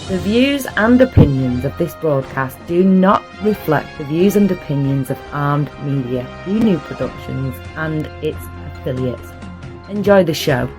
The views and opinions of this broadcast do not reflect the views and opinions of Armed Media, UNU Productions, and its affiliates. Enjoy the show.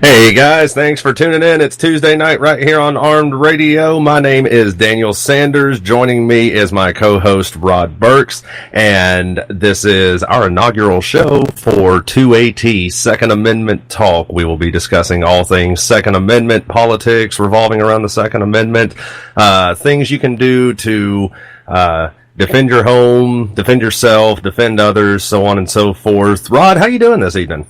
Hey guys, thanks for tuning in. It's Tuesday night right here on Armed Radio. My name is Daniel Sanders. Joining me is my co-host Rod Burks, and this is our inaugural show for 2AT, Second Amendment Talk. We will be discussing all things Second Amendment, politics revolving around the Second Amendment, things you can do to defend your home, defend yourself, defend others, so on and so forth. Rod, how you doing this evening?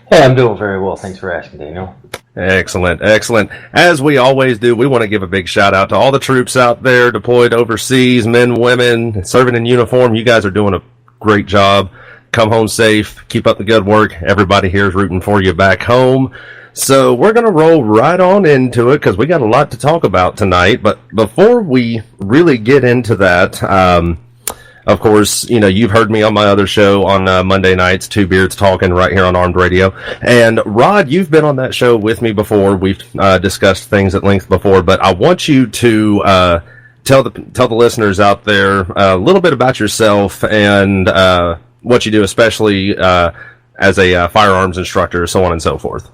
Hey, I'm doing very well. Thanks for asking, Daniel. Excellent, excellent. As we always do, we want to give a big shout out to all the troops out there deployed overseas, men, women, serving in uniform. You guys are doing a great job. Come home safe. Keep up the good work. Everybody here is rooting for you back home. So we're going to roll right on into it because we got a lot to talk about tonight. But before we really get into that, of course, you know, you've heard me on my other show on Monday nights, Two Beards Talking, right here on Armed Radio. And Rod, you've been on that show with me before. We've discussed things at length before, but I want you to tell the listeners out there a little bit about yourself and what you do, especially as a firearms instructor, so on and so forth.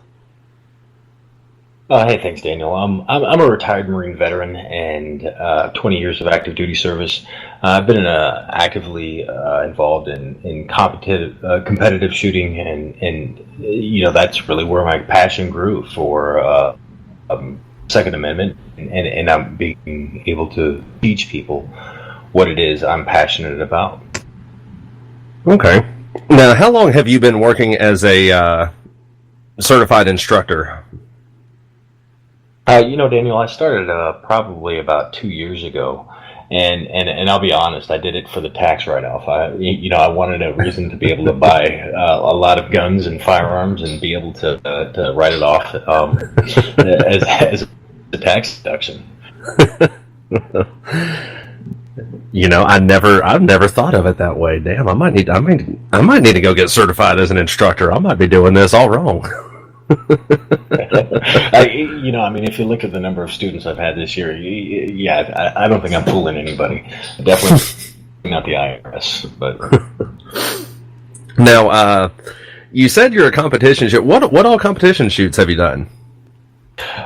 Hey, thanks, Daniel. I'm a retired Marine veteran and 20 years of active duty service. I've been actively involved in competitive shooting, and you know, that's really where my passion grew for Second Amendment, and I'm being able to teach people what it is I'm passionate about. Okay. Now, how long have you been working as a certified instructor? You know, Daniel, I started probably about 2 years ago, and I'll be honest, I did it for the tax write-off. I wanted a reason to be able to buy a lot of guns and firearms and be able to write it off as a tax deduction. You know, I've never thought of it that way. Damn, I might need to go get certified as an instructor. I might be doing this all wrong. If you look at the number of students I've had this year, I don't think I'm fooling anybody. Definitely not the IRS, but now, you said you're a competition shoot. What all competition shoots have you done?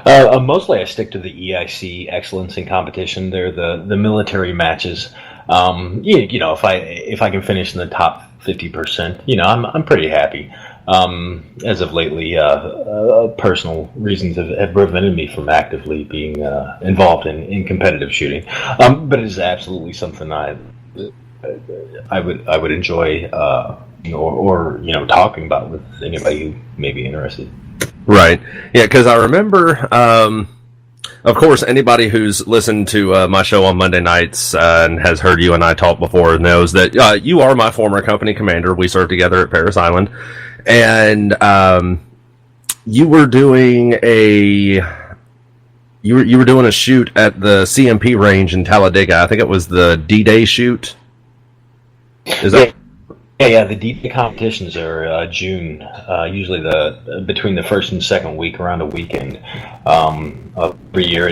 Mostly I stick to the EIC Excellence in Competition. They're the military matches. If I can finish in the top 50%, I'm pretty happy. As of lately, personal reasons have prevented me from actively being involved in competitive shooting. But it is absolutely something I would enjoy, or talking about with anybody who may be interested. Right. Yeah, because I remember, of course, anybody who's listened to my show on Monday nights and has heard you and I talk before knows that you are my former company commander. We served together at Parris Island. And you were doing a shoot at the CMP range in Talladega. I think it was the D-Day shoot. Is that? Yeah. The D-Day competitions are June, usually between the first and second week, around a weekend every year,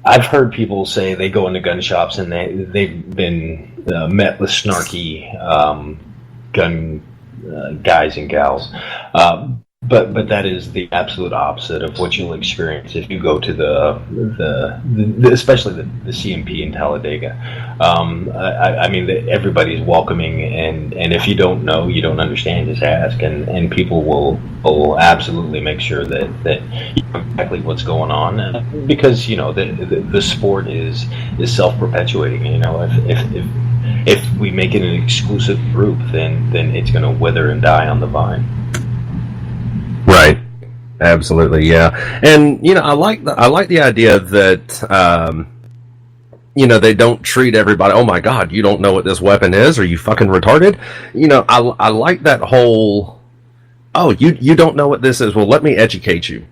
I've heard people say they go into gun shops and they've been met with snarky gun guys and gals, but that is the absolute opposite of what you'll experience if you go to the especially the CMP in Talladega. Everybody's welcoming, and if you don't know, you don't understand, just ask, and people will absolutely make sure that you know exactly what's going on, because the sport is self-perpetuating. If we make it an exclusive group, then it's going to wither and die on the vine. Right. Absolutely, yeah. And I like the idea that they don't treat everybody. Oh my God, you don't know what this weapon is? Are you fucking retarded? I like that whole. Oh, you don't know what this is? Well, let me educate you.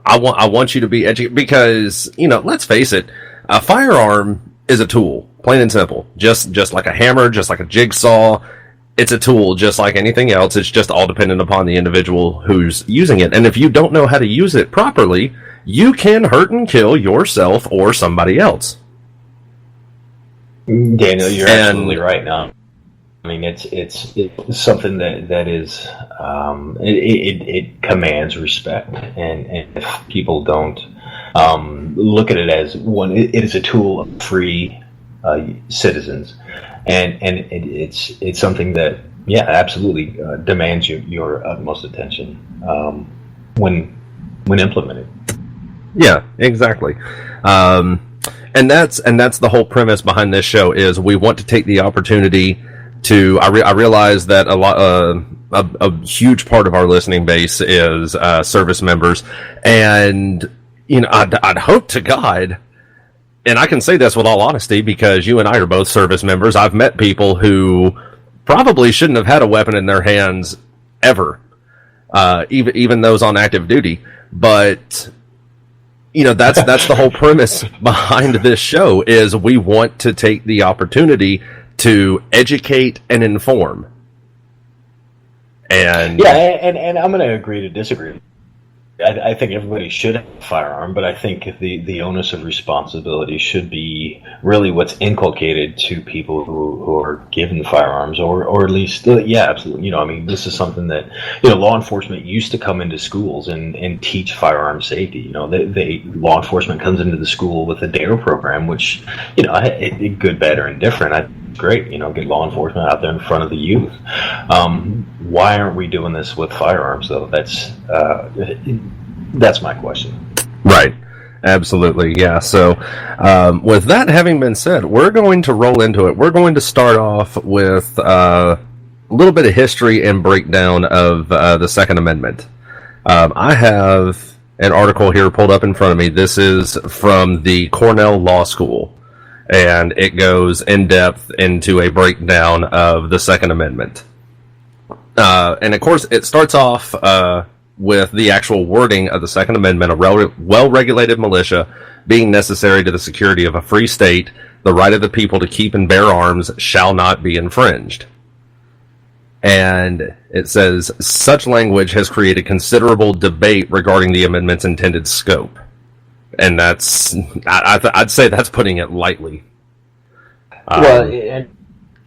I want you to be educated because let's face it, a firearm is a tool, plain and simple. Just like a hammer, just like a jigsaw. It's a tool just like anything else. It's just all dependent upon the individual who's using it. And if you don't know how to use it properly, you can hurt and kill yourself or somebody else. Daniel, you're absolutely right. Now, I mean, it's something that is it commands respect, and if people don't look at it as one, it is a tool of free citizens. And it's something that absolutely demands your utmost attention when implemented. Yeah, exactly. And that's the whole premise behind this show is we want to take the opportunity to. I realize that a huge part of our listening base is service members, and I'd hope to God. And I can say this with all honesty because you and I are both service members. I've met people who probably shouldn't have had a weapon in their hands ever, even those on active duty. But that's the whole premise behind this show is we want to take the opportunity to educate and inform. And and I'm going to agree to disagree. I think everybody should have a firearm, but I think the onus of responsibility should be really what's inculcated to people who are given firearms, or at least, absolutely. I mean, this is something that, law enforcement used to come into schools and teach firearm safety. Law enforcement comes into the school with the DARE program, which, good, bad, or indifferent. Great, get law enforcement out there in front of the youth. Why aren't we doing this with firearms, though? That's my question. Right. Absolutely. Yeah. So, with that having been said, we're going to roll into it. We're going to start off with a little bit of history and breakdown of the Second Amendment. I have an article here pulled up in front of me. This is from the Cornell Law School. And it goes in depth into a breakdown of the Second Amendment. And of course, it starts off with the actual wording of the Second Amendment: a well-regulated militia being necessary to the security of a free state, the right of the people to keep and bear arms shall not be infringed. And it says, such language has created considerable debate regarding the amendment's intended scope. And that's, I'd say that's putting it lightly. Well, and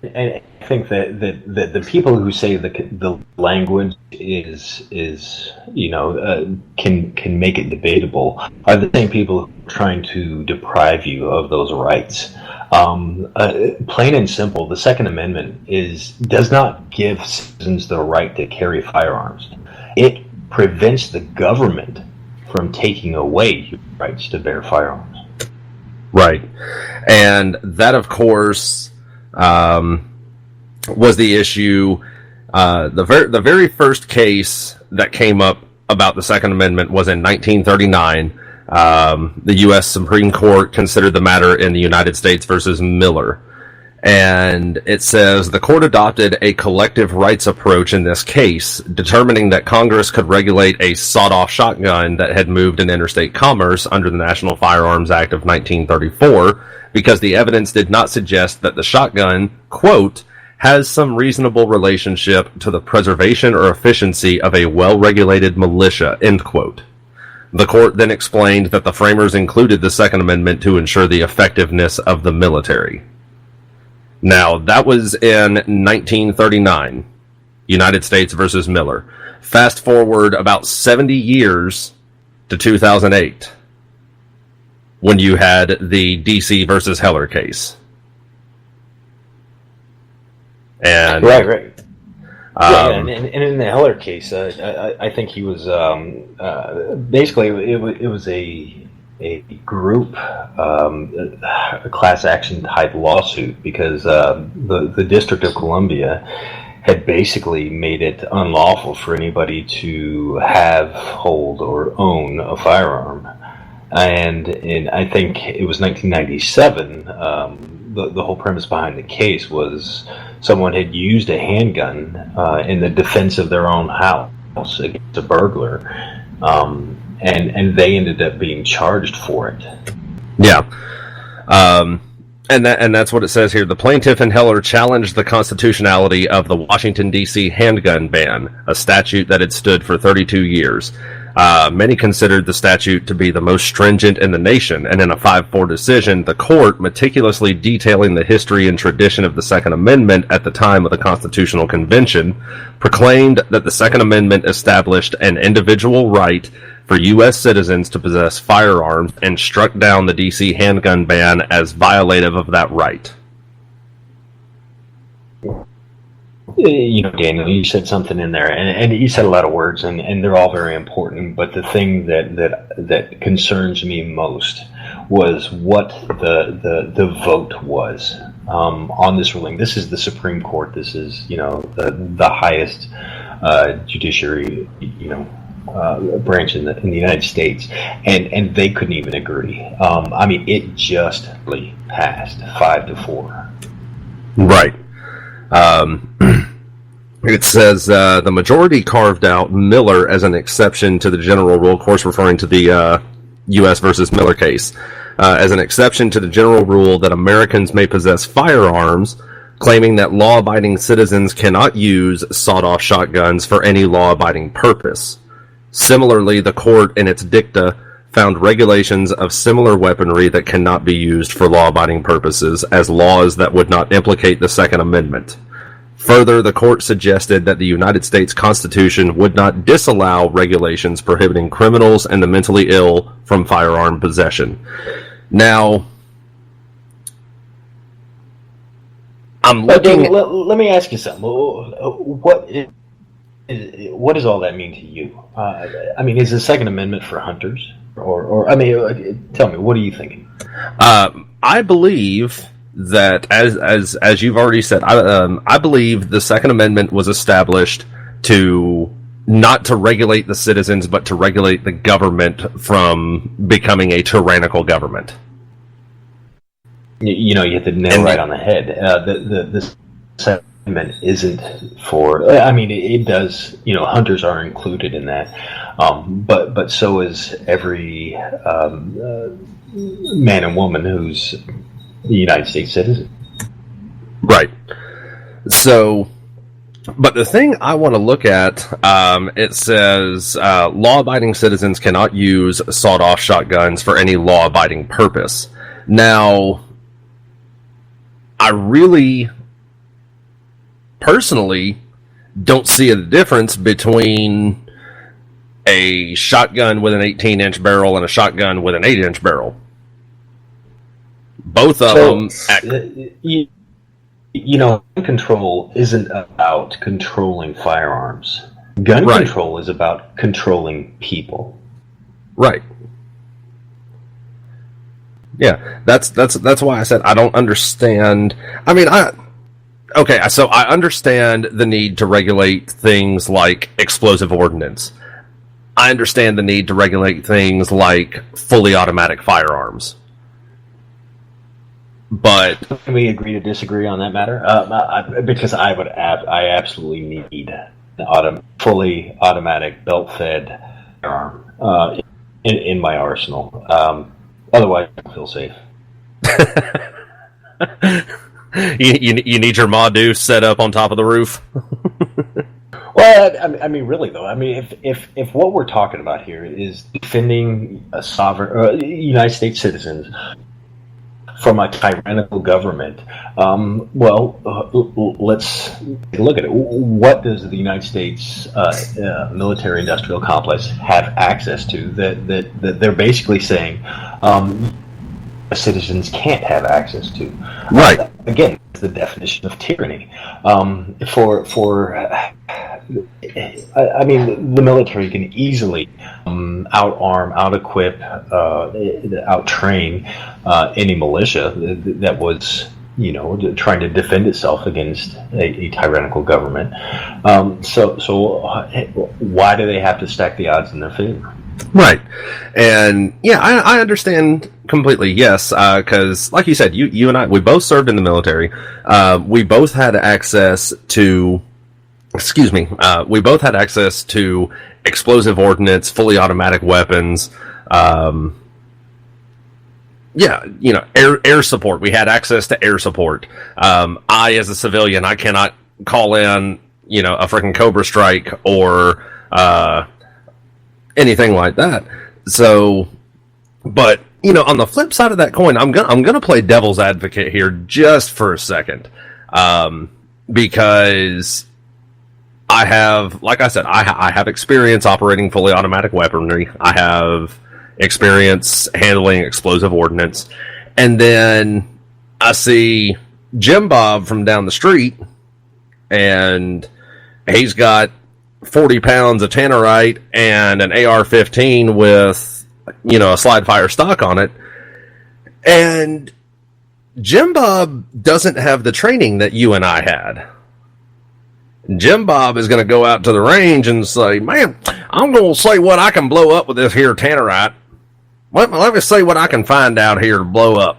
I think that the people who say the language is can make it debatable are the same people who are trying to deprive you of those rights. Plain and simple, the Second Amendment does not give citizens the right to carry firearms. It prevents the government from taking away your rights to bear firearms. Right. And that, of course, was the issue. The very first case that came up about the Second Amendment was in 1939. The U.S. Supreme Court considered the matter in the United States versus Miller. And it says the court adopted a collective rights approach in this case, determining that Congress could regulate a sawed-off shotgun that had moved in interstate commerce under the National Firearms Act of 1934, because the evidence did not suggest that the shotgun, quote, has some reasonable relationship to the preservation or efficiency of a well-regulated militia, end quote. The court then explained that the framers included the Second Amendment to ensure the effectiveness of the military. Now, that was in 1939, United States versus Miller. Fast forward about 70 years to 2008, when you had the DC versus Heller case. And right. And in the Heller case, I think he was basically it was a group, a class action type lawsuit, because the District of Columbia had basically made it unlawful for anybody to have, hold, or own a firearm. And I think it was 1997. The whole premise behind the case was someone had used a handgun in the defense of their own house against a burglar, and they ended up being charged for it. Yeah. And that's what it says here. The plaintiff and Heller challenged the constitutionality of the Washington, D.C. handgun ban, a statute that had stood for 32 years. Many considered the statute to be the most stringent in the nation, and in a 5-4 decision, the court, meticulously detailing the history and tradition of the Second Amendment at the time of the Constitutional Convention, proclaimed that the Second Amendment established an individual right for U.S. citizens to possess firearms and struck down the D.C. handgun ban as violative of that right. Daniel, you said something in there, and you said a lot of words, and they're all very important. But the thing that concerns me most was what the vote was on this ruling. This is the Supreme Court. This is the highest judiciary branch in the United States, and they couldn't even agree. It just passed 5-4. Right. It says the majority carved out Miller as an exception to the general rule, of course referring to the U.S. versus Miller case, as an exception to the general rule that Americans may possess firearms, claiming that law-abiding citizens cannot use sawed-off shotguns for any law-abiding purpose. Similarly, the court, in its dicta, found regulations of similar weaponry that cannot be used for law-abiding purposes as laws that would not implicate the Second Amendment. Further, the court suggested that the United States Constitution would not disallow regulations prohibiting criminals and the mentally ill from firearm possession. Now, I'm looking... Let me ask you something. What does all that mean to you? Is the Second Amendment for hunters? Or tell me, what are you thinking? I believe that, as you've already said, I believe the Second Amendment was established to not to regulate the citizens, but to regulate the government from becoming a tyrannical government. You hit the nail right on the head. The Second Amendment isn't for. It does. Hunters are included in that, but so is every man and woman who's the United States citizen. Right. So, but the thing I want to look at, it says law-abiding citizens cannot use sawed-off shotguns for any law-abiding purpose. Now, I really, personally, don't see a difference between a shotgun with an 18-inch barrel and a shotgun with an 8-inch barrel. Both of them. Gun control isn't about controlling firearms. Gun control is about controlling people. Right. Yeah, that's why I said I don't understand. So I understand the need to regulate things like explosive ordnance. I understand the need to regulate things like fully automatic firearms. But can we agree to disagree on that matter? Because I absolutely need an fully automatic belt-fed firearm in my arsenal. Otherwise, I feel safe. you need your Ma set up on top of the roof. Well, really though. If what we're talking about here is defending a sovereign United States citizens from a tyrannical government, let's take a look at it. What does the United States military-industrial complex have access to that they're basically saying citizens can't have access to? Right. Again, it's the definition of tyranny. The military can easily out-arm, out-equip, out-train any militia that was trying to defend itself against a tyrannical government. So why do they have to stack the odds in their favor? Right. And yeah, I understand completely. Yes. Cause like you said, you and I, we both served in the military. We both had access to, we both had access to explosive ordnance, fully automatic weapons. Air support. We had access to air support. I, as a civilian, I cannot call in, a freaking Cobra strike or, anything like that. So, but on the flip side of that coin, I'm gonna play devil's advocate here just for a second, because I have, like I said, I have experience operating fully automatic weaponry. I have experience handling explosive ordnance, and then I see Jim Bob from down the street, and he's got 40 pounds of tannerite and an AR-15 with, a slide fire stock on it. And Jim Bob doesn't have the training that you and I had. Jim Bob is going to go out to the range and say, man, I'm going to say what I can blow up with this here tannerite. Let me see what I can find out here to blow up.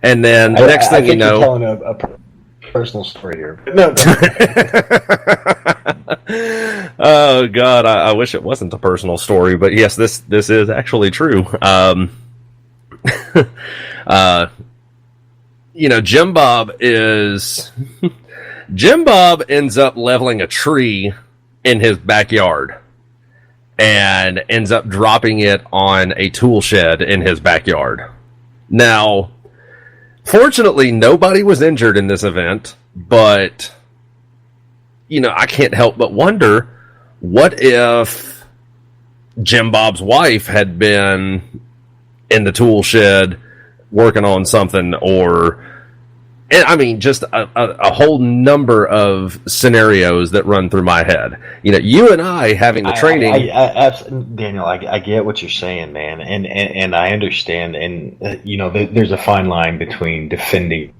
And then the next thing you know... You're telling a personal story here. No. Oh God, I wish it wasn't a personal story, but yes, this is actually true. Jim Bob ends up leveling a tree in his backyard and ends up dropping it on a tool shed in his backyard. Now, fortunately, nobody was injured in this event, but I can't help but wonder, what if Jim Bob's wife had been in the tool shed working on something, or, just a whole number of scenarios that run through my head. You and I having the training. Daniel, I get what you're saying, man, and I understand, and there's a fine line between defending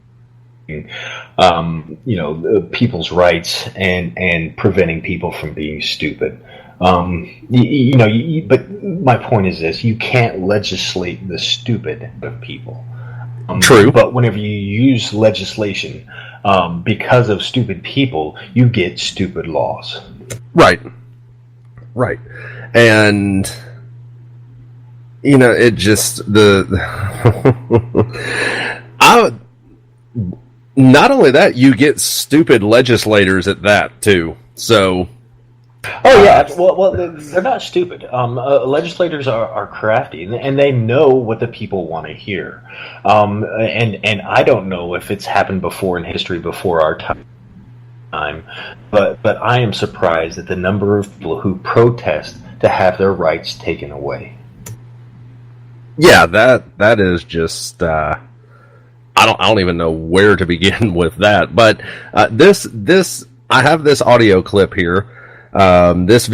people's rights and preventing people from being stupid. But my point is this: you can't legislate the stupid of people. True. But whenever you use legislation because of stupid people, you get stupid laws. Right. And it just not only that, you get stupid legislators at that too. So, well, they're not stupid. Legislators are crafty, and they know what the people want to hear. And I don't know if it's happened before in history before our time, but I am surprised at the number of people who protest to have their rights taken away. Yeah, that is just. I don't even know where to begin with that, but this I have this audio clip here. This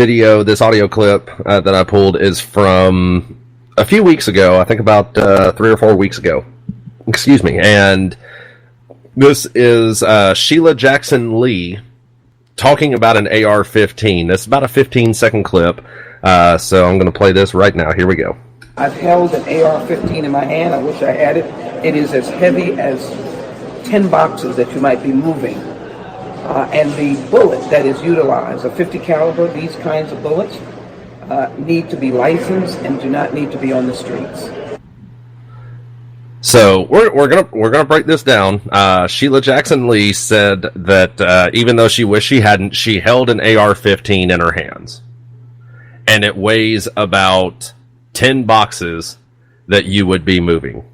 audio clip that I pulled is from a few weeks ago. I think about 3 or 4 weeks ago. Excuse me. And this is Sheila Jackson Lee talking about an AR-15. It's about a 15-second clip. So I'm going to play this right now. Here we go. I've held an AR-15 in my hand. I wish I had it. It is as heavy as 10 boxes that you might be moving. And the bullet that is utilized, a 50 caliber, these kinds of bullets, need to be licensed and do not need to be on the streets. So we're gonna break this down. Sheila Jackson Lee said that even though she wished she hadn't, she held an AR-15 in her hands, and it weighs about 10 boxes that you would be moving.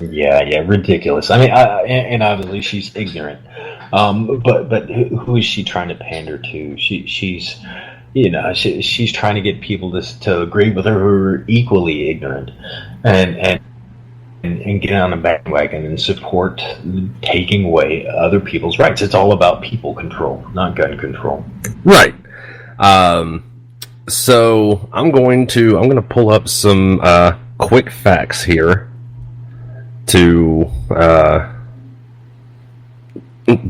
Yeah, ridiculous. I mean, and obviously she's ignorant. But who is she trying to pander to? She's trying to get people to agree with her who are equally ignorant, and get on a bandwagon and support taking away other people's rights. It's all about people control, not gun control. Right. So I'm going to pull up some quick facts here to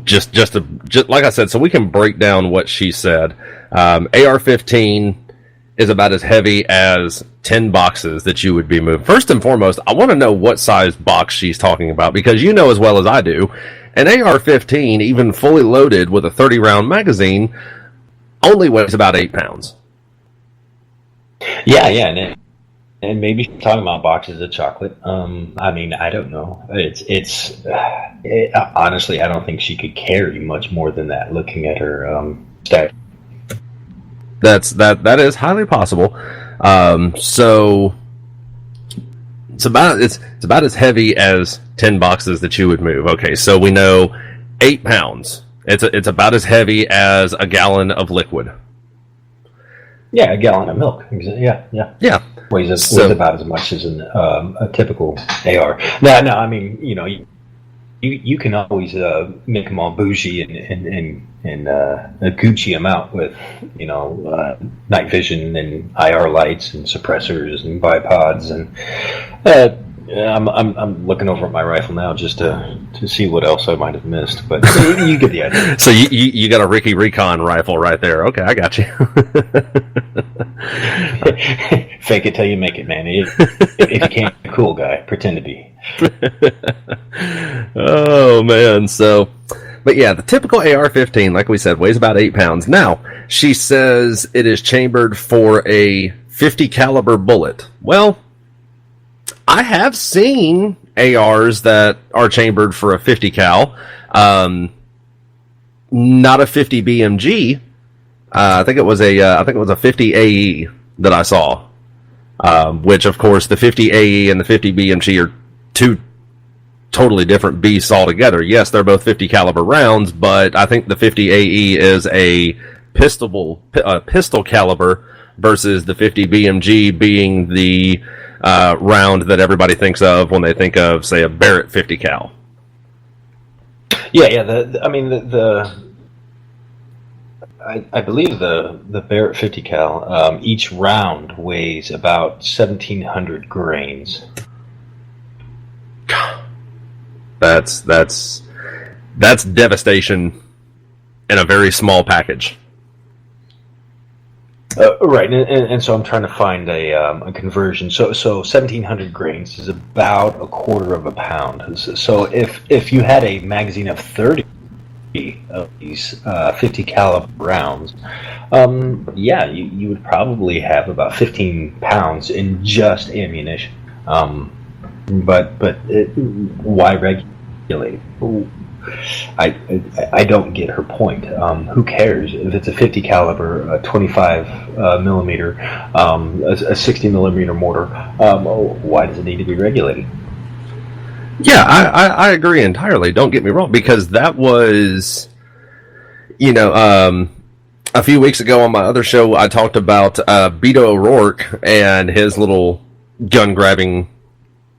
just like I said, so we can break down what she said. AR-15 is about as heavy as 10 boxes that you would be moving. First and foremost, I want to know what size box she's talking about, because you know as well as I do, an AR-15, even fully loaded with a 30-round magazine, only weighs about 8 pounds. Yeah, and maybe she's talking about boxes of chocolate. I mean, I don't know. Honestly, I don't think she could carry much more than that. Looking at her stack. That is highly possible. So it's about as heavy as 10 boxes that you would move. Okay, so we know 8 pounds. It's about as heavy as a gallon of liquid. Yeah, a gallon of milk. Yeah. Weighs about as much as a typical AR. No, I mean, you can always make them all bougie and Gucci them out with night vision and IR lights and suppressors and bipods and I'm looking over at my rifle now just to see what else I might have missed, but you get the idea. So you got a Ricky Recon rifle right there. Okay, I got you. Fake it till you make it, man. If you can't be a cool guy, pretend to be. Oh man, but yeah, the typical AR-15, like we said, weighs about 8 pounds. Now, she says it is chambered for a 50 caliber bullet. Well, I have seen ARs that are chambered for a 50 cal, not a 50 BMG. I think it was a 50 AE that I saw, which of course the 50 AE and the 50 BMG are two totally different beasts altogether. Yes, they're both 50 caliber rounds, but I think the 50 AE is a pistol caliber versus the 50 BMG being the round that everybody thinks of when they think of, say, a Barrett 50 cal. Yeah. I believe the Barrett 50 cal, each round weighs about 1,700 grains. That's devastation in a very small package. Right, and so I'm trying to find a conversion. So 1,700 grains is about a quarter of a pound. So if you had a magazine of 30 of these 50 caliber rounds, you would probably have about 15 pounds in just ammunition. But why regulate? I don't get her point. Who cares if it's a 50 caliber, a 25 millimeter, a 60 millimeter mortar? Why does it need to be regulated? Yeah, I agree entirely. Don't get me wrong, because that was, a few weeks ago on my other show, I talked about Beto O'Rourke and his little gun grabbing,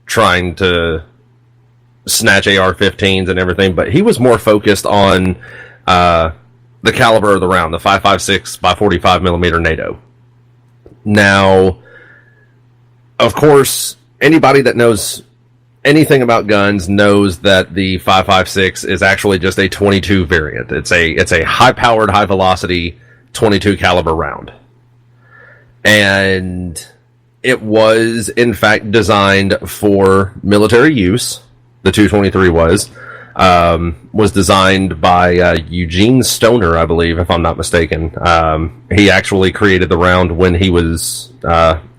trying to snatch AR-15s and everything, but he was more focused on the caliber of the round, the 5.56 by 45 millimeter NATO. Now, of course, anybody that knows anything about guns knows that the 5.56 is actually just a 22 variant. It's a high-powered, high-velocity 22 caliber round, and it was in fact designed for military use. The 223 was designed by Eugene Stoner, I believe, if I'm not mistaken. He actually created the round when he was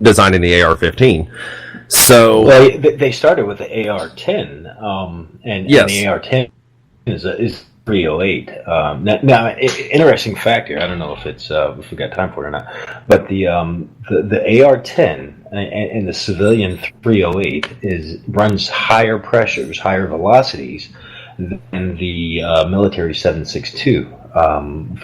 designing the AR-15. So they started with the AR-10, and the AR-10 is 308. Now, interesting fact here. I don't know if it's if we got time for it or not, but the AR-10 and the civilian 308 runs higher pressures, higher velocities than the military 7.62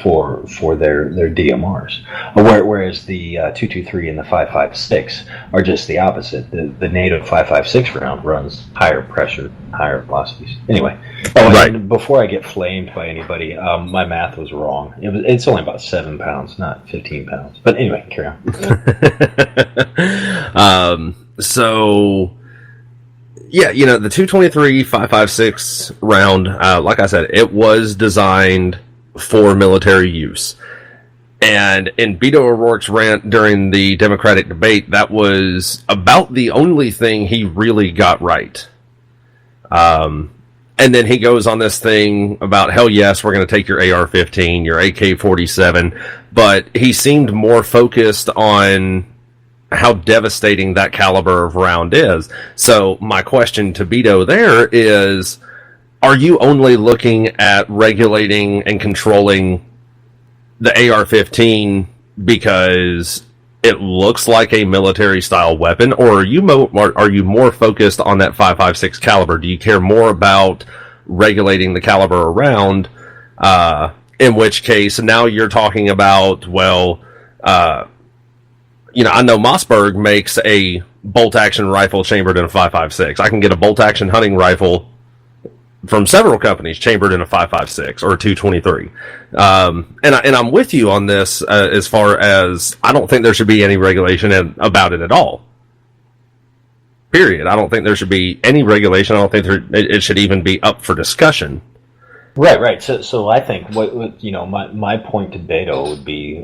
for their DMRs. Whereas the 223 and the 5.56 are just the opposite. The NATO 5.56 round runs higher pressure, higher velocities. Anyway, and before I get flamed by anybody, my math was wrong. It's only about 7 pounds, not 15 pounds. But anyway, carry on. So Yeah, the 223 5.56 round, like I said, it was designed for military use. And in Beto O'Rourke's rant during the Democratic debate, that was about the only thing he really got right. And then he goes on this thing about, hell yes, we're going to take your AR-15, your AK-47, but he seemed more focused on how devastating that caliber of round is. So my question to Beto there is, are you only looking at regulating and controlling the AR-15 because it looks like a military-style weapon, or are you more focused on that 5.56 caliber? Do you care more about regulating the caliber around? In which case, now you're talking about, I know Mossberg makes a bolt-action rifle chambered in a 5.56. I can get a bolt-action hunting rifle from several companies chambered in a 5.56 or a 223. And I'm with you on this as far as I don't think there should be any regulation about it at all. Period. I don't think there should be any regulation. I don't think it should even be up for discussion. Right. So I think my point to Beto would be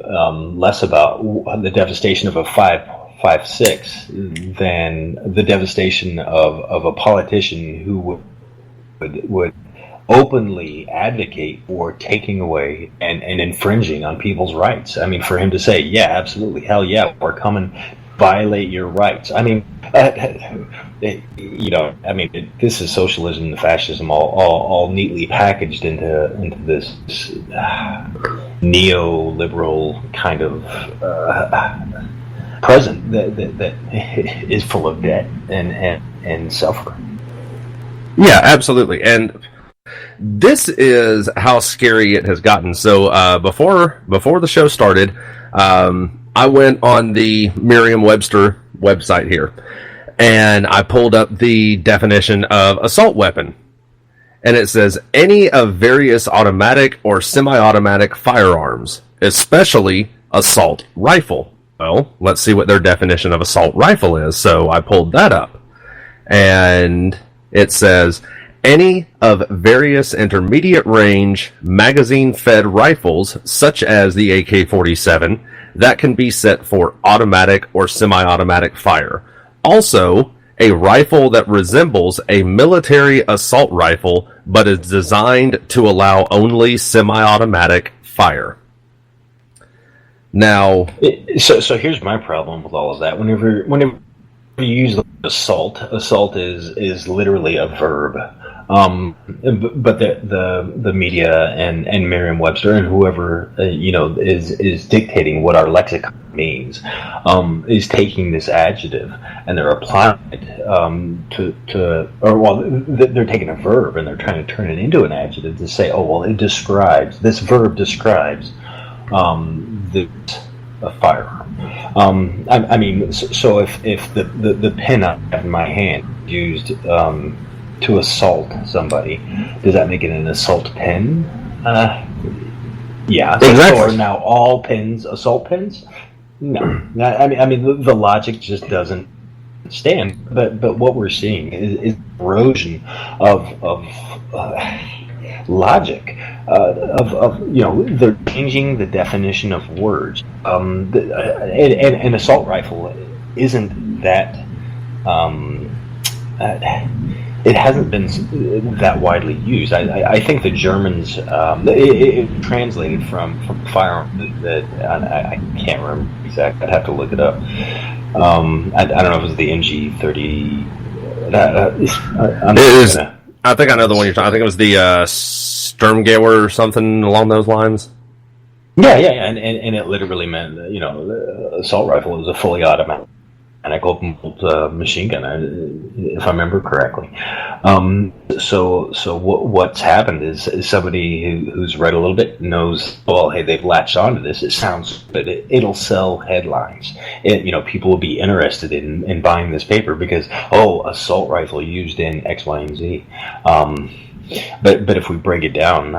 less about the devastation of a 5.56 than the devastation of a politician who would openly advocate for taking away and infringing on people's rights. I mean, for him to say, yeah, absolutely, hell yeah, we're coming violate your rights. I mean, this is socialism and fascism all neatly packaged into this neoliberal kind of present that is full of debt and suffering. Yeah, absolutely. And this is how scary it has gotten. So before the show started, I went on the Merriam-Webster website here, and I pulled up the definition of assault weapon. And it says, any of various automatic or semi-automatic firearms, especially assault rifle. Well, let's see what their definition of assault rifle is. So I pulled that up. And it says, any of various intermediate range magazine-fed rifles, such as the AK-47, that can be set for automatic or semi-automatic fire. Also, a rifle that resembles a military assault rifle, but is designed to allow only semi-automatic fire. Now, so here's my problem with all of that. Whenever you use assault is literally a verb. But the media and Merriam-Webster and whoever is dictating what our lexicon means is taking this adjective and they're applying it they're taking a verb and they're trying to turn it into an adjective to say, this verb describes a firearm. So if the pen I have in my hand used to assault somebody, does that make it an assault pen? Yeah. So exactly. Are now all pens assault pens? No. I mean, the logic just doesn't stand. But what we're seeing is erosion of logic. They're changing the definition of words. An assault rifle isn't that. It hasn't been that widely used. I think the Germans it translated from firearm that I can't remember exactly. I'd have to look it up. I don't know if it was the NG-30. I think I know the one you're talking. I think it was the Sturmgewehr or something along those lines. Yeah, and it literally meant the assault rifle is a fully automatic open machine gun, if I remember correctly. So what's happened is somebody who's read a little bit knows, well, hey, they've latched onto this. It sounds good. It'll sell headlines. People will be interested in buying this paper because, assault rifle used in X, Y, and Z. But if we break it down,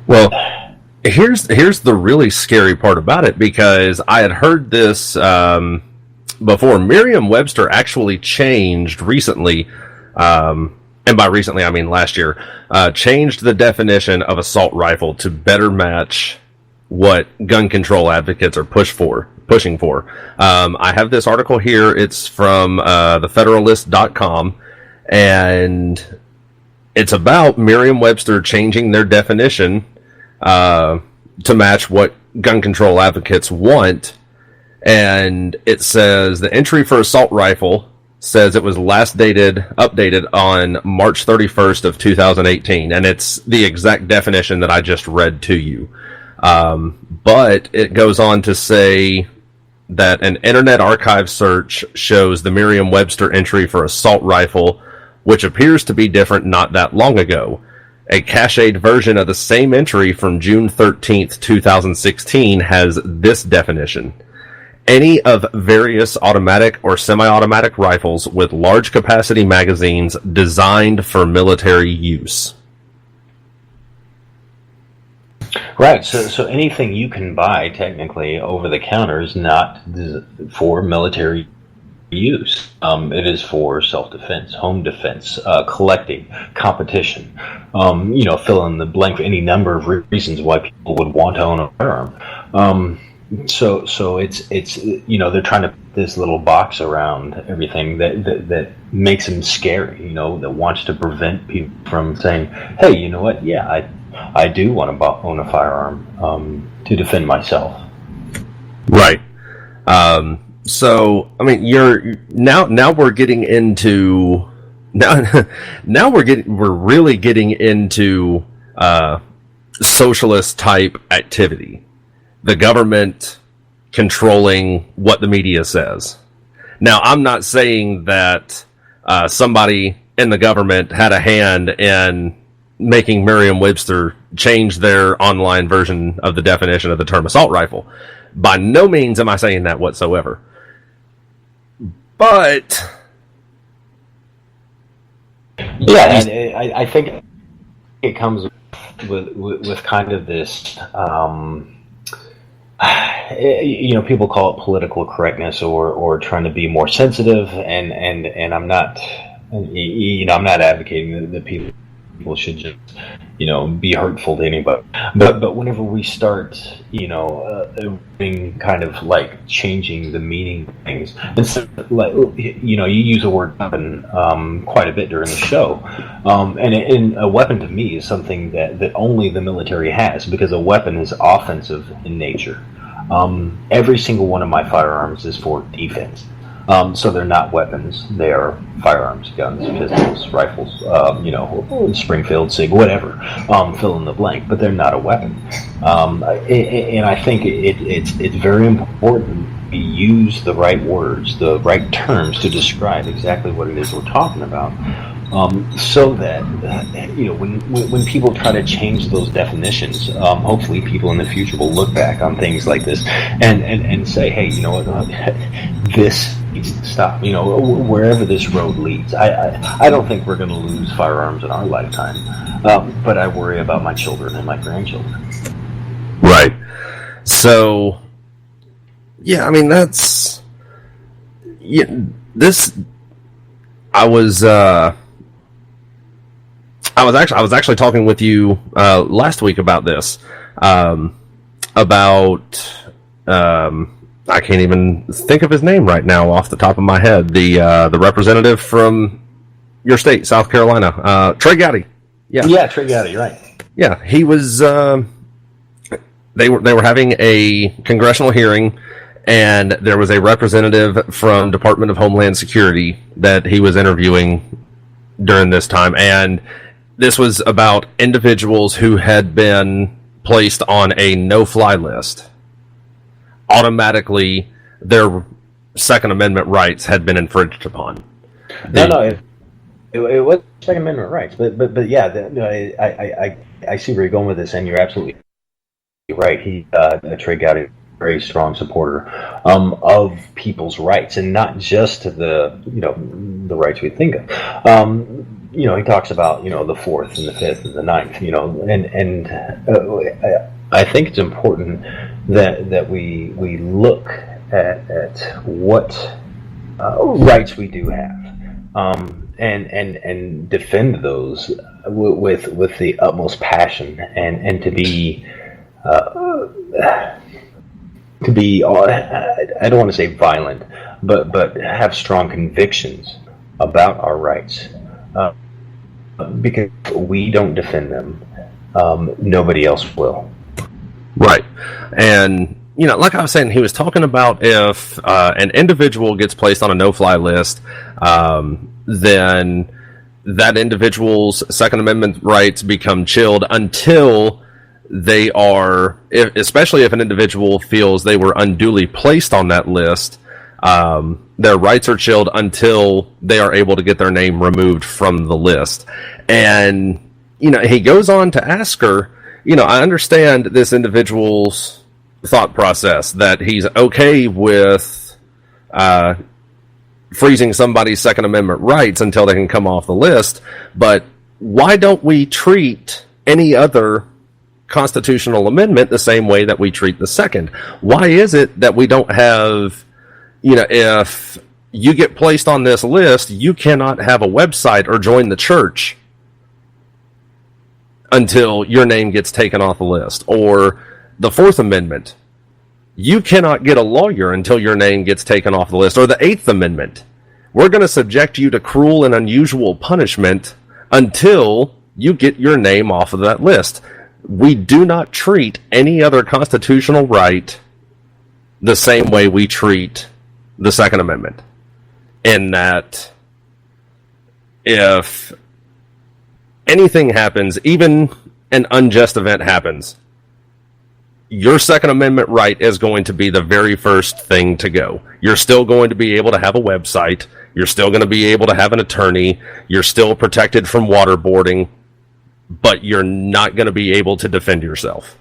Well, here's the really scary part about it, because I had heard this before. Merriam-Webster actually changed recently, and by recently I mean last year, changed the definition of assault rifle to better match what gun control advocates are pushing for. I have this article here. It's from thefederalist.com, and it's about Merriam-Webster changing their definition to match what gun control advocates want. And it says the entry for assault rifle says it was last updated on March 31st of 2018, and it's the exact definition that I just read to you. But it goes on to say that an Internet Archive search shows the Merriam-Webster entry for assault rifle, which appears to be different not that long ago. A cached version of the same entry from June 13th, 2016 has this definition: any of various automatic or semi-automatic rifles with large capacity magazines designed for military use. Right. So anything you can buy technically over the counter is not for military use. It is for self-defense, home defense, collecting, competition. Fill in the blank for any number of reasons why people would want to own a firearm. So it's they're trying to put this little box around everything that makes them scary. That wants to prevent people from saying, "Hey, you know what? Yeah, I do want to own a firearm to defend myself." Right. So I mean, now we're getting into now we're really getting into socialist type activity. The government controlling what the media says. Now, I'm not saying that somebody in the government had a hand in making Merriam-Webster change their online version of the definition of the term assault rifle. By no means am I saying that whatsoever. But yeah, and I think it comes with kind of this. People call it political correctness or trying to be more sensitive, and I'm not, I'm not advocating that people should just, be hurtful to anybody. But whenever we start, being kind of like changing the meaning of things, instead of like, you use the word weapon quite a bit during the show, and a weapon to me is something that only the military has, because a weapon is offensive in nature. Every single one of my firearms is for defense. So they're not weapons. They are firearms, guns, pistols, rifles, Springfield, SIG, whatever. Fill in the blank, but they're not a weapon. And I think it's very important to use the right words, the right terms to describe exactly what it is we're talking about. So that when people try to change those definitions, hopefully people in the future will look back on things like this and say, hey, you know what, this needs to stop. Wherever this road leads, I don't think we're going to lose firearms in our lifetime, but I worry about my children and my grandchildren. Right. So, yeah, I mean this. I was actually talking with you last week about this. I can't even think of his name right now off the top of my head. The representative from your state, South Carolina, Trey Gowdy. Yeah, Trey Gowdy. You're right. Yeah, he was. They were having a congressional hearing, and there was a representative from Department of Homeland Security that he was interviewing during this time, and this was about individuals who had been placed on a no-fly list. Automatically, their Second Amendment rights had been infringed upon. It was Second Amendment rights, but yeah, I see where you're going with this, and you're absolutely right. Trey Gowdy, very strong supporter of people's rights, and not just the rights we think of. He talks about the 4th and the 5th and the 9th, I think it's important that we look at what rights we do have, and defend those with the utmost passion, and to be I don't want to say violent, but have strong convictions about our rights, because we don't defend them, nobody else will. Right. And, like I was saying, he was talking about if an individual gets placed on a no-fly list, then that individual's Second Amendment rights become chilled until they are, especially if an individual feels they were unduly placed on that list, their rights are chilled until they are able to get their name removed from the list. And, he goes on to ask her, I understand this individual's thought process that he's okay with freezing somebody's Second Amendment rights until they can come off the list, but why don't we treat any other constitutional amendment the same way that we treat the second? Why is it that we don't have, if you get placed on this list, you cannot have a website or join the church until your name gets taken off the list? Or the Fourth Amendment, you cannot get a lawyer until your name gets taken off the list. Or the Eighth Amendment, we're going to subject you to cruel and unusual punishment until you get your name off of that list. We do not treat any other constitutional right the same way we treat the Second Amendment. In that, if anything happens, even an unjust event happens, your Second Amendment right is going to be the very first thing to go. You're still going to be able to have a website. You're still going to be able to have an attorney. You're still protected from waterboarding, but you're not going to be able to defend yourself.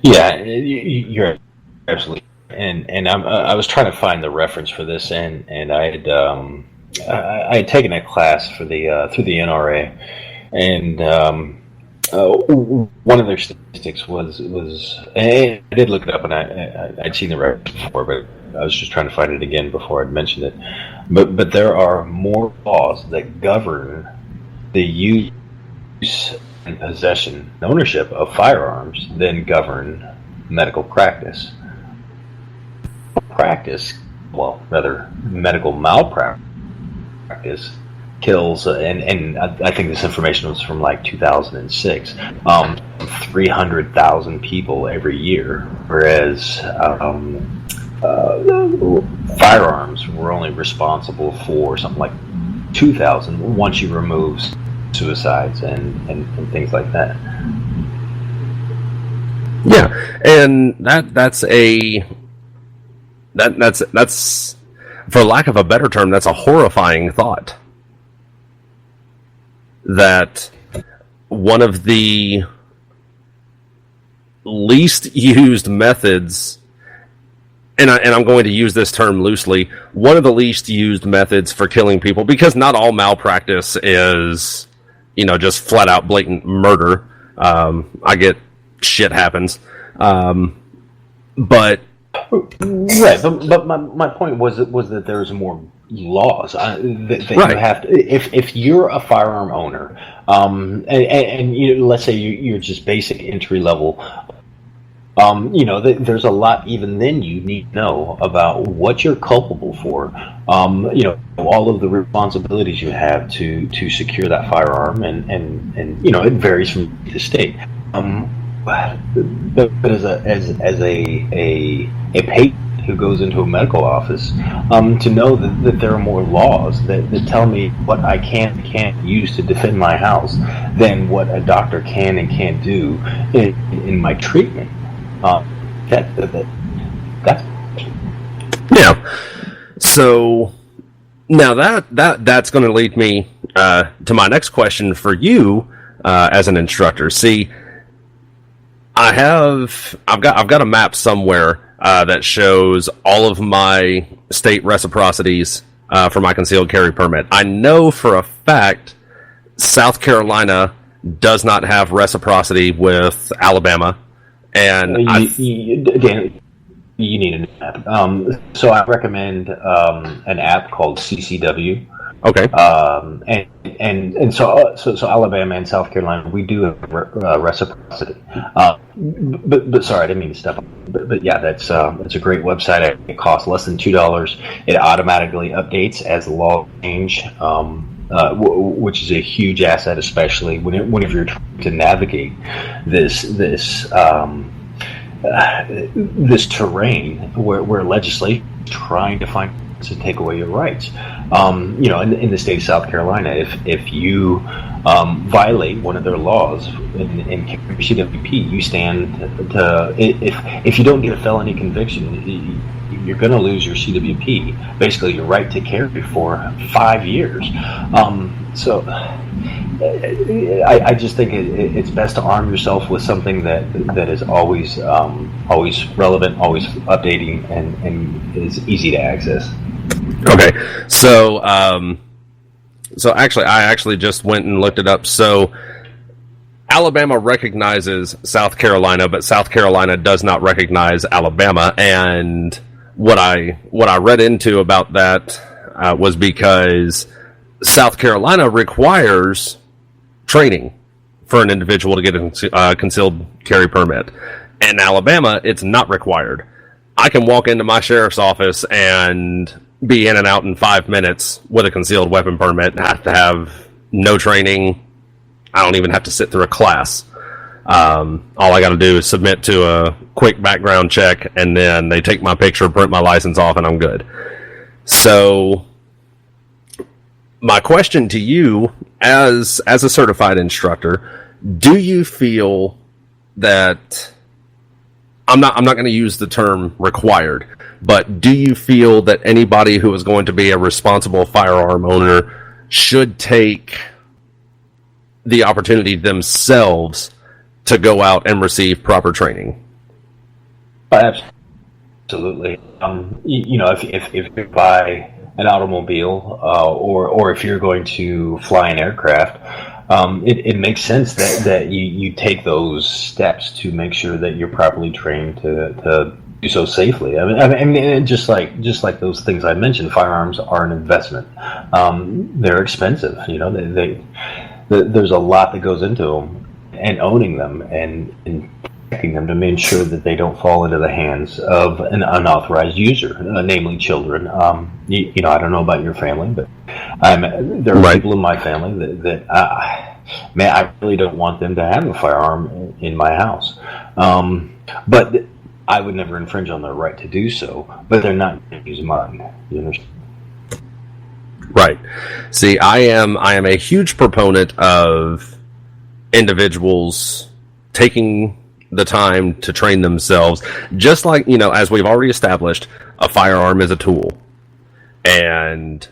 Yeah, you're absolutely, and I was trying to find the reference for this, and I had taken a class for the through the NRA, and one of their statistics was, and I did look it up, and I'd seen the reference before, but I was just trying to find it again before I'd mentioned it. But there are more laws that govern the use and possession and ownership of firearms than govern medical practice. Medical malpractice kills, and I think this information was from like 2006, 300,000 people every year, whereas firearms were only responsible for something like 2,000 once you remove suicides and things like that. Yeah, and that's for lack of a better term, that's a horrifying thought. That one of the least used methods, and I'm going to use this term loosely, one of the least used methods for killing people, because not all malpractice is, just flat out blatant murder. I get shit happens. But right, but my point was that there's more laws that right. You have to, if you're a firearm owner, and let's say you're just basic entry level, there's a lot even then you need to know about what you're culpable for, all of the responsibilities you have to secure that firearm, and it varies from state to state. But as a patient who goes into a medical office, to know that there are more laws that tell me what I can and can't use to defend my house than what a doctor can and can't do in my treatment. That's yeah. So now that's going to lead me to my next question for you as an instructor. See, I've got a map somewhere that shows all of my state reciprocities for my concealed carry permit. I know for a fact South Carolina does not have reciprocity with Alabama, and Dan, you need an app. So I recommend an app called CCW. Okay. And so Alabama and South Carolina, we do have reciprocity. But sorry, I didn't mean to step on. But yeah, that's a great website. It costs less than $2. It automatically updates as the law change, which is a huge asset, especially whenever you're trying to navigate this terrain where legislation is trying to find to take away your rights. In the state of South Carolina, if you violate one of their laws in CWP, you stand to, if you don't get a felony conviction, you're going to lose your CWP, basically your right to carry for 5 years. So I just think it's best to arm yourself with something that is always relevant, always updating, and is easy to access. Okay, so I actually just went and looked it up. So Alabama recognizes South Carolina, but South Carolina does not recognize Alabama. And what I read into about that was because South Carolina requires training for an individual to get a concealed carry permit. In Alabama, it's not required. I can walk into my sheriff's office and be in and out in 5 minutes with a concealed weapon permit. I have to have no training. I don't even have to sit through a class. All I got to do is submit to a quick background check, and then they take my picture, print my license off, and I'm good. So my question to you, as a certified instructor, do you feel that I'm not going to use the term required, but do you feel that anybody who is going to be a responsible firearm owner should take the opportunity themselves to go out and receive proper training? Absolutely. If you buy an automobile or if you're going to fly an aircraft, it makes sense that you take those steps to make sure that you're properly trained to do so safely. I mean, just like those things I mentioned, firearms are an investment. They're expensive. There's a lot that goes into them, and owning them and protecting them to make sure that they don't fall into the hands of an unauthorized user, namely children. I don't know about your family, but there are people in my family that I really don't want them to have a firearm in my house. But I would never infringe on their right to do so, but they're not going to use mine. You understand? Right. See, I am a huge proponent of individuals taking the time to train themselves, just like, as we've already established, a firearm is a tool. And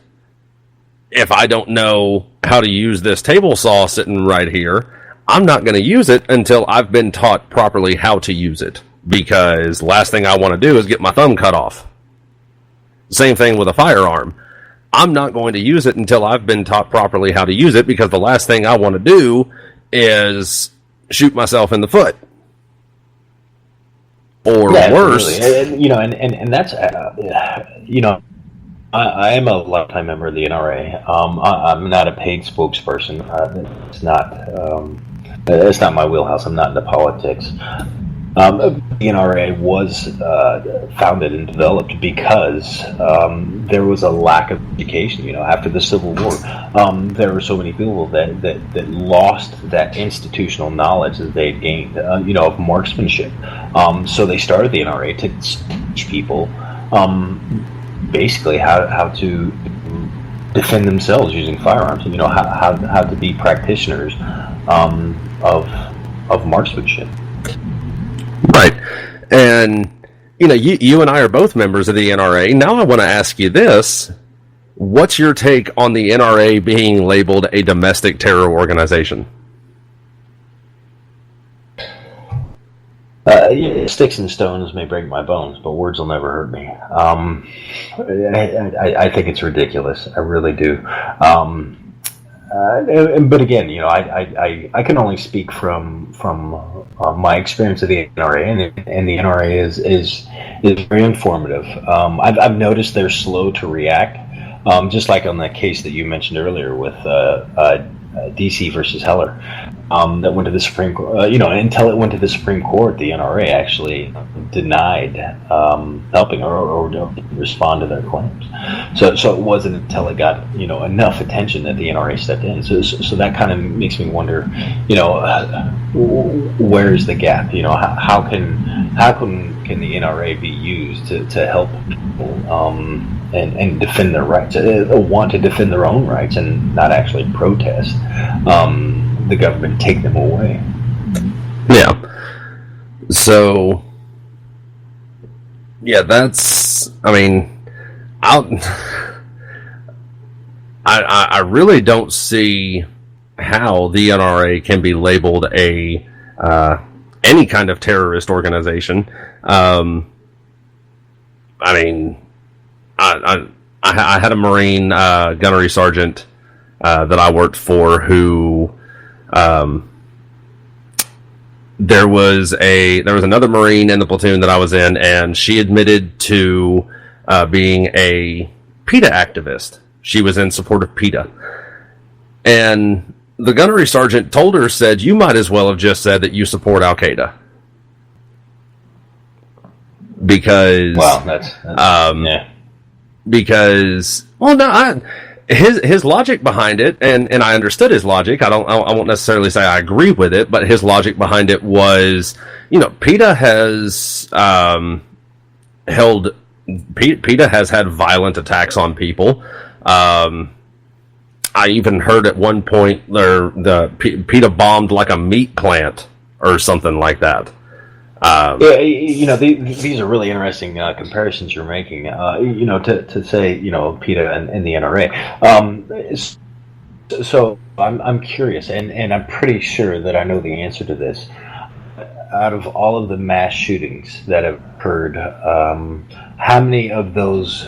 if I don't know how to use this table saw sitting right here, I'm not going to use it until I've been taught properly how to use it, because last thing I want to do is get my thumb cut off. Same thing with a firearm. I'm not going to use it until I've been taught properly how to use it, because the last thing I want to do is shoot myself in the foot. Or worse. And that's, I am a lifetime member of the NRA. I'm not a paid spokesperson. It's not my wheelhouse. I'm not into politics. The NRA was founded and developed because there was a lack of education. After the Civil War, there were so many people that lost that institutional knowledge that they had gained, of marksmanship. So they started the NRA to teach people basically how to defend themselves using firearms. How to be practitioners of marksmanship. Right. And, you and I are both members of the NRA. Now I want to ask you this. What's your take on the NRA being labeled a domestic terror organization? Sticks and stones may break my bones, but words will never hurt me. I think it's ridiculous. I really do. But again, I can only speak from my experience of the NRA, and the NRA is very informative. I've noticed they're slow to react, just like on that case that you mentioned earlier with DC versus Heller, that went to the Supreme Court. Until it went to the Supreme Court, the NRA actually denied helping or didn't respond to their claims. So it wasn't until it got enough attention that the NRA stepped in. So that kind of makes me wonder, where is the gap? How can the NRA be used to help people and defend their rights, want to defend their own rights, and not actually protest the government take them away? Yeah. So, yeah, that's. I mean, I really don't see how the NRA can be labeled a any kind of terrorist organization. I mean, I had a Marine gunnery sergeant that I worked for who there was another Marine in the platoon that I was in, and she admitted to being a PETA activist. She was in support of PETA. And the gunnery sergeant told her, said, "You might as well have just said that you support Al-Qaeda." Because... Wow, that's yeah. Because, well, no, his logic behind it, and I understood his logic. I won't necessarily say I agree with it, but his logic behind it was, PETA has PETA has had violent attacks on people. I even heard at one point the PETA bombed like a meat plant or something like that. These are really interesting comparisons you're making. To say PETA and the NRA. So I'm curious, and I'm pretty sure that I know the answer to this. Out of all of the mass shootings that have occurred, how many of those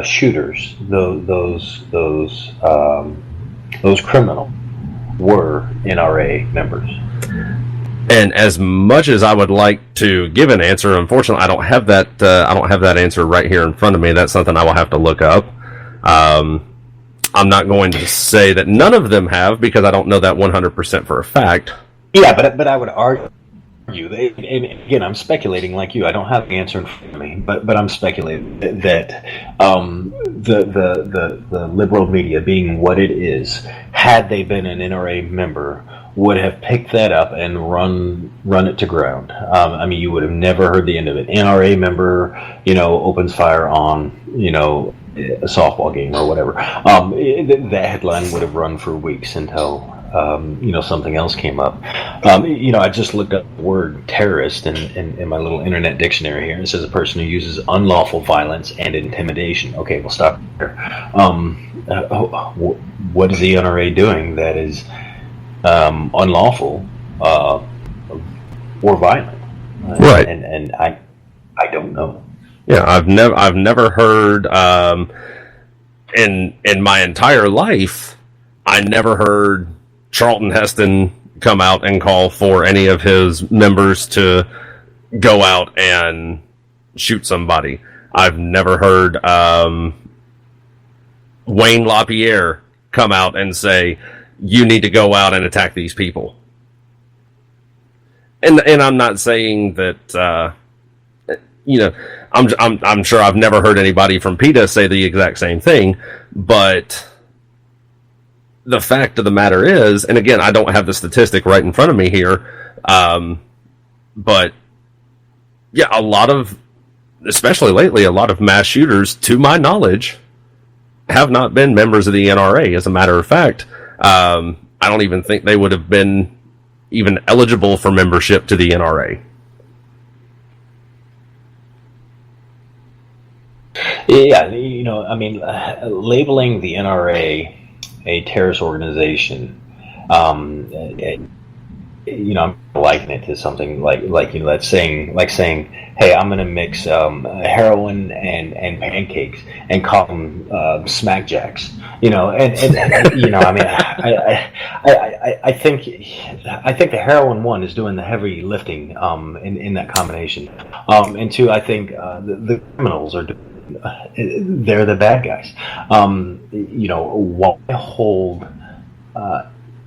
shooters, those criminals, were NRA members? And as much as I would like to give an answer, unfortunately, I don't have that. I don't have that answer right here in front of me. That's something I will have to look up. I'm not going to say that none of them have, because I don't know that 100% for a fact. Yeah, but I would argue. And again, I'm speculating like you. I don't have the answer in front of me, but I'm speculating that the liberal media, being what it is, had they been an NRA member, would have picked that up and run it to ground. You would have never heard the end of it. NRA member, opens fire on, a softball game or whatever. That headline would have run for weeks until something else came up. I just looked up the word terrorist in my little internet dictionary here. It says a person who uses unlawful violence and intimidation. Okay, we'll stop there. What is the NRA doing that is unlawful or violent? Right. And I don't know. Yeah, I've never heard in my entire life, I never heard Charlton Heston come out and call for any of his members to go out and shoot somebody. I've never heard Wayne LaPierre come out and say, "You need to go out and attack these people." And I'm not saying that I'm sure I've never heard anybody from PETA say the exact same thing, but the fact of the matter is, and again, I don't have the statistic right in front of me here, but yeah, especially lately, a lot of mass shooters, to my knowledge, have not been members of the NRA. As a matter of fact, I don't even think they would have been even eligible for membership to the NRA. Yeah, labeling the NRA a terrorist organization I'm likening it to something like that's saying hey, I'm gonna mix heroin and pancakes and call them smack jacks, and I mean, I think the heroin one is doing the heavy lifting in that combination, and two, I think the criminals are they're the bad guys. Why hold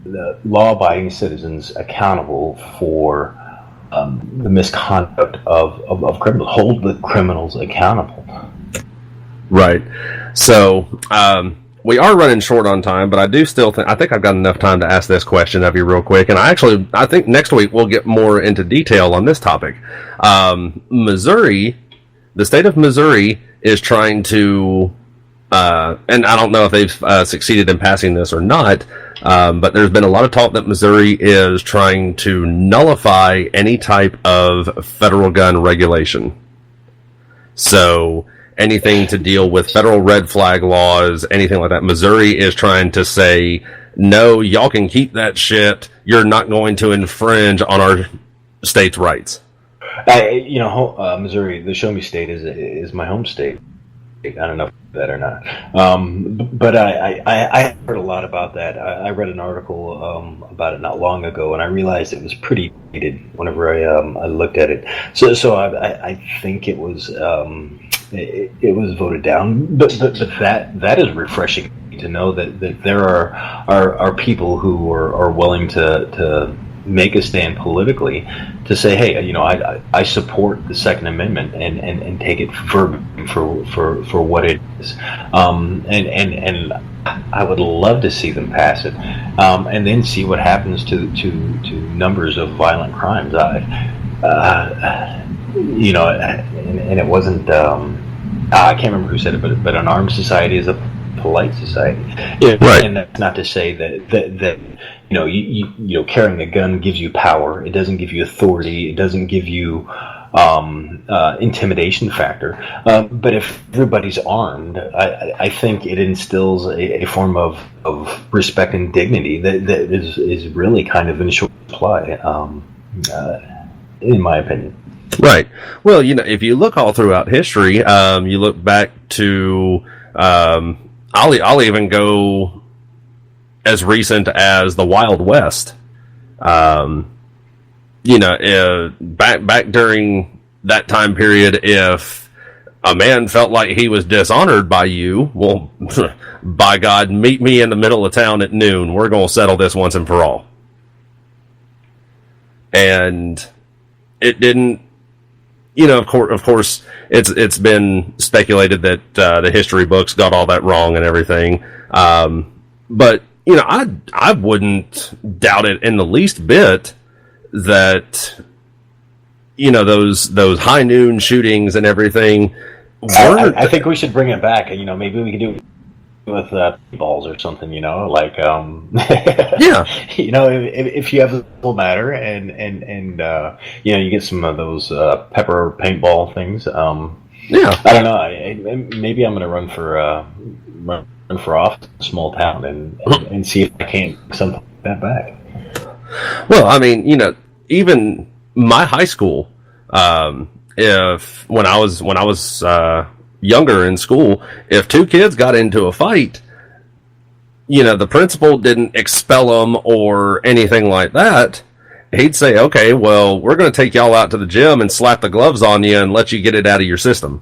the law-abiding citizens accountable for the misconduct of criminals? Hold the criminals accountable. Right. So we are running short on time, but I do still think I've got enough time to ask this question of you real quick. And I think next week we'll get more into detail on this topic. Missouri, the state of Missouri, is trying to, and I don't know if they've succeeded in passing this or not. But there's been a lot of talk that Missouri is trying to nullify any type of federal gun regulation. So anything to deal with federal red flag laws, anything like that, Missouri is trying to say, no, y'all can keep that shit. You're not going to infringe on our state's rights. Missouri, the Show Me State is my home state. I don't know that or not, but I heard a lot about that. I read an article about it not long ago, and I realized it was pretty dated whenever I looked at it. So I think it was voted down, but that is refreshing to know that there are people who are willing to make a stand politically to say, hey, I support the Second Amendment and take it for what it is, and I would love to see them pass it, and then see what happens to numbers of violent crimes. And it wasn't. I can't remember who said it, but an armed society is a polite society. Right. And that's not to say that carrying a gun gives you power. It doesn't give you authority. It doesn't give you intimidation factor. But if everybody's armed, I think it instills a form of respect and dignity that is really kind of in short supply, in my opinion. Right. Well, if you look all throughout history, you look back to, I'll even go as recent as the Wild West. Back during that time period, if a man felt like he was dishonored by you, well, by God, meet me in the middle of town at noon. We're going to settle this once and for all. And it didn't. Of course, it's been speculated that the history books got all that wrong and everything. But I wouldn't doubt it in the least bit that those high noon shootings and everything. I think we should bring it back. Maybe we could do it with balls or something. Yeah. If you have a full matter and you get some of those pepper paintball things. Yeah. I don't know. Maybe I'm going to run for office in a small town and see if I can't get something like that back. Well, I mean, even my high school, if when I was younger in school, if two kids got into a fight, the principal didn't expel them or anything like that. He'd say, okay, well, we're going to take y'all out to the gym and slap the gloves on you and let you get it out of your system.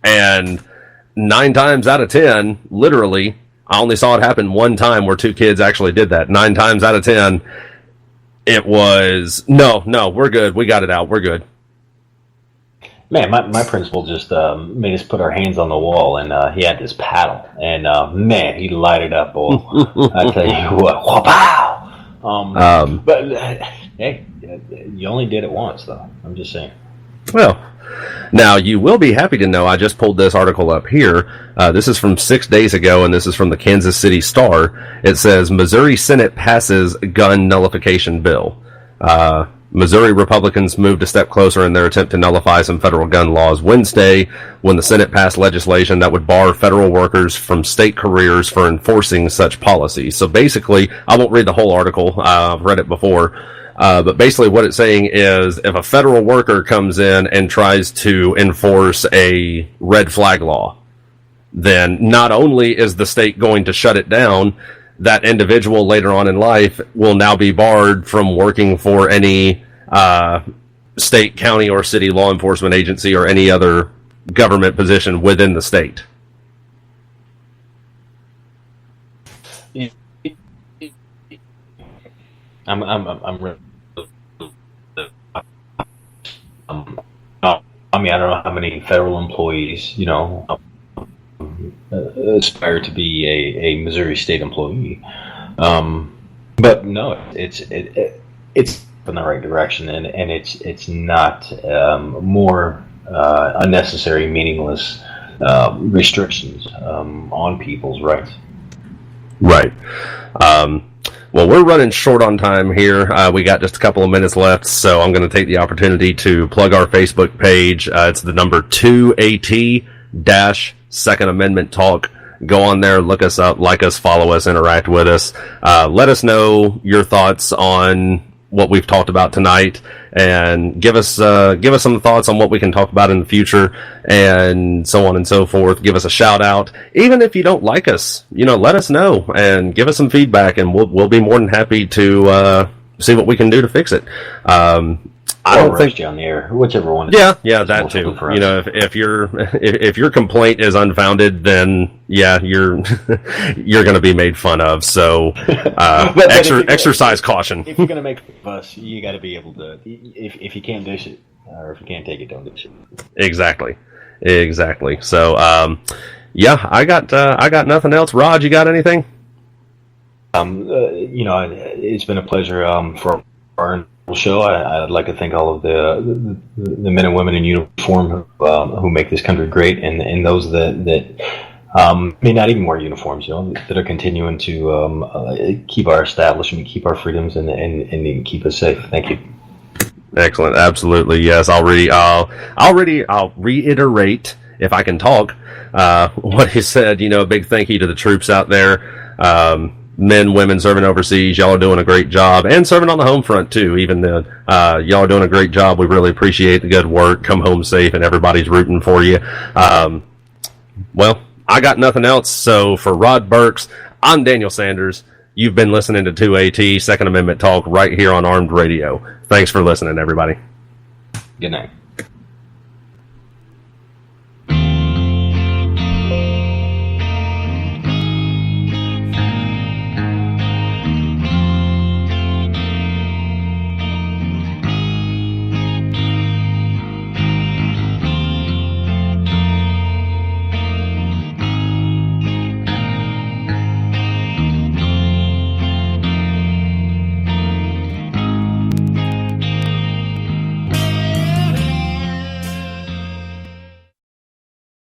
And 9 times out of 10, literally, I only saw it happen one time where two kids actually did that. 9 times out of 10, it was, no, we're good. We got it out. We're good. Man, my principal just made us put our hands on the wall, and he had this paddle, and man, he lighted up. I tell you what, wow! But hey, you only did it once, though. I'm just saying. Well, now you will be happy to know I just pulled this article up here. This is from 6 days ago, and this is from the Kansas City Star. It says Missouri Senate passes gun nullification bill. Missouri Republicans moved a step closer in their attempt to nullify some federal gun laws Wednesday when the Senate passed legislation that would bar federal workers from state careers for enforcing such policies. So basically, I won't read the whole article. I've read it before. But basically what it's saying is if a federal worker comes in and tries to enforce a red flag law, then not only is the state going to shut it down, that individual later on in life will now be barred from working for any state, county, or city law enforcement agency or any other government position within the state. I mean, I don't know how many federal employees, aspire to be a Missouri State employee, but no, it's in the right direction, and it's not more unnecessary, meaningless restrictions on people's rights. Right. Well, we're running short on time here. We got just a couple of minutes left, so I'm going to take the opportunity to plug our Facebook page. It's the number 2AT-Second Amendment Talk. Go on there, look us up, like us, follow us, interact with us. Let us know your thoughts on what we've talked about tonight, and give us some thoughts on what we can talk about in the future, and so on and so forth. Give us a shout out, even if you don't like us. Let us know and give us some feedback, and we'll be more than happy to see what we can do to fix it. I don't think you on the air, whichever one. Yeah, that too. If your complaint is unfounded, then yeah, you're going to be made fun of. So exercise caution. If you're going to make fun of us, you got to be able to. If you can't dish it, or if you can't take it, don't dish it. Exactly. So yeah, I got nothing else. Rod, you got anything? It's been a pleasure for our show. I'd like to thank all of the men and women in uniform who make this country great, and those that may not even wear uniforms, that are continuing to keep our establishment, keep our freedoms, and keep us safe. Thank you. Excellent. Absolutely. Yes. I'll reiterate, if I can talk, what he said. A big thank you to the troops out there. Men, women serving overseas, y'all are doing a great job, and serving on the home front too. Even then, y'all are doing a great job. We really appreciate the good work. Come home safe, and everybody's rooting for you. Well, I got nothing else. So for Rod Burks, I'm Daniel Sanders. You've been listening to 2AT Second Amendment Talk right here on Armed Radio. Thanks for listening, everybody. Good night.